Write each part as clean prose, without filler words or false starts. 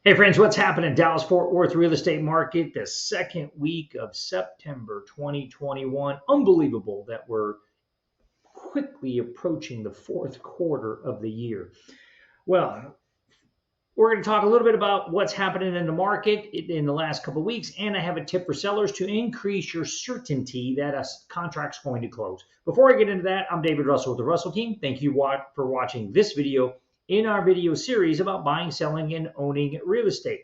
Hey friends, what's happening? Dallas Fort Worth real estate market, the second week of September 2021. Unbelievable that we're quickly approaching the fourth quarter of the year. Well, we're going to talk a little bit about what's happening in the market in the last couple of weeks, and I have a tip for sellers to increase your certainty that a contract's going to close. Before I get into that, I'm David Russell with the Russell team. Thank you for watching this video in our video series about buying, selling, and owning real estate.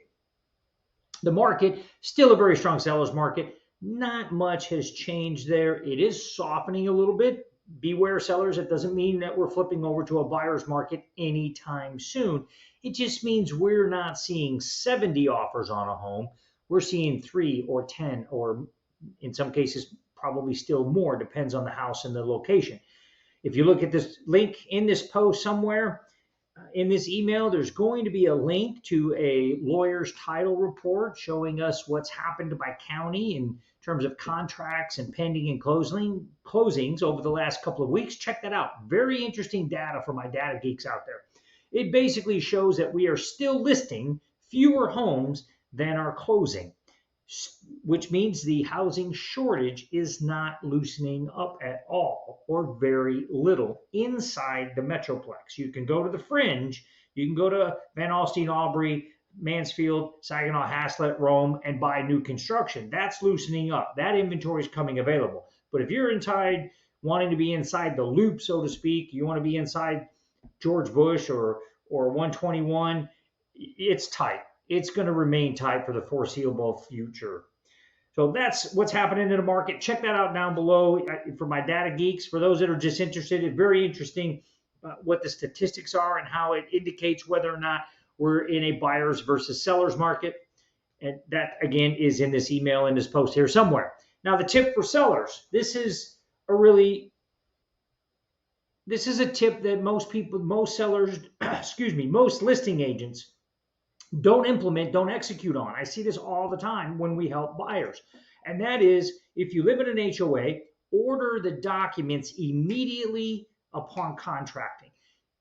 The market, still a very strong seller's market. Not much has changed there. It is softening a little bit. Beware sellers. It doesn't mean that we're flipping over to a buyer's market anytime soon. It just means we're not seeing 70 offers on a home. We're seeing 3 or 10, or in some cases, probably still more, depends on the house and the location. If you look at this link in this post somewhere, in this email, there's going to be a link to a lawyer's title report showing us what's happened by county in terms of contracts and pending and closings over the last couple of weeks. Check that out. Very interesting data for my data geeks out there. It basically shows that we are still listing fewer homes than are closing, which means the housing shortage is not loosening up at all or very little inside the Metroplex. You can go to the fringe, you can go to Van Alstyne, Aubrey, Mansfield, Saginaw, Haslett, Rome, and buy new construction. That's loosening up. That inventory is coming available. But if you're inside, wanting to be inside the loop, so to speak, you want to be inside George Bush or 121, it's tight. It's going to remain tight for the foreseeable future. So that's what's happening in the market. Check that out down below for my data geeks. For those that are just interested, it's very interesting what the statistics are and how it indicates whether or not we're in a buyer's versus seller's market. And that, again, is in this email, in this post here somewhere. Now, the tip for sellers. This is a tip that most sellers, most listing agents don't implement, don't execute on. I see this all the time when we help buyers. And that is, if you live in an HOA, order the documents immediately upon contracting.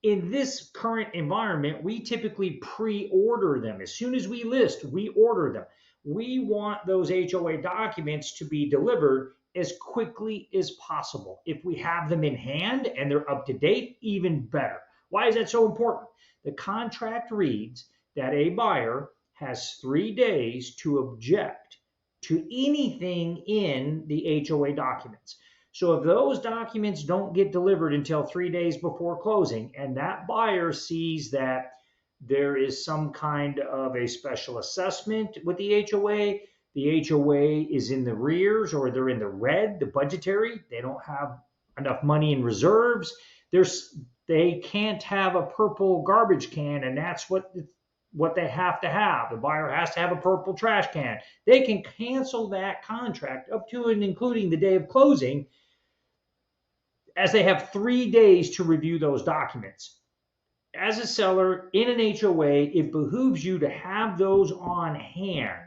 In this current environment, we typically pre-order them. As soon as we list, we order them. We want those HOA documents to be delivered as quickly as possible. If we have them in hand and they're up to date, even better. Why is that so important? The contract reads that a buyer has 3 days to object to anything in the HOA documents. So if those documents don't get delivered until 3 days before closing, and that buyer sees that there is some kind of a special assessment with the HOA is in the rears or they're in the red, the budgetary, they don't have enough money in reserves, they can't have a purple garbage can, and that's what they have to have. The buyer has to have a purple trash can. They can cancel that contract up to and including the day of closing, as they have 3 days to review those documents. As a seller in an HOA, it behooves you to have those on hand.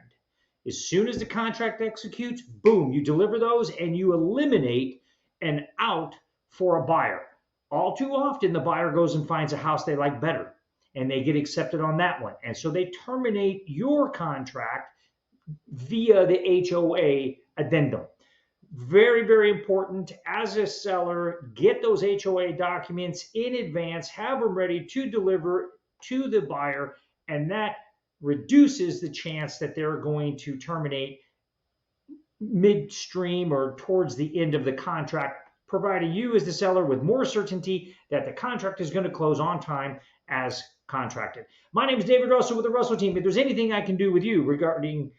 As soon as the contract executes, boom, you deliver those and you eliminate an out for a buyer. All too often, the buyer goes and finds a house they like better, and they get accepted on that one. And so they terminate your contract via the HOA addendum. Very, very important as a seller, get those HOA documents in advance, have them ready to deliver to the buyer, and that reduces the chance that they're going to terminate midstream or towards the end of the contract, providing you as the seller with more certainty that the contract is going to close on time as contracted. My name is David Russell with the Russell team. If there's anything I can do with you regarding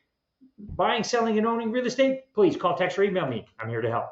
buying, selling, and owning real estate, please call, text, or email me. I'm here to help.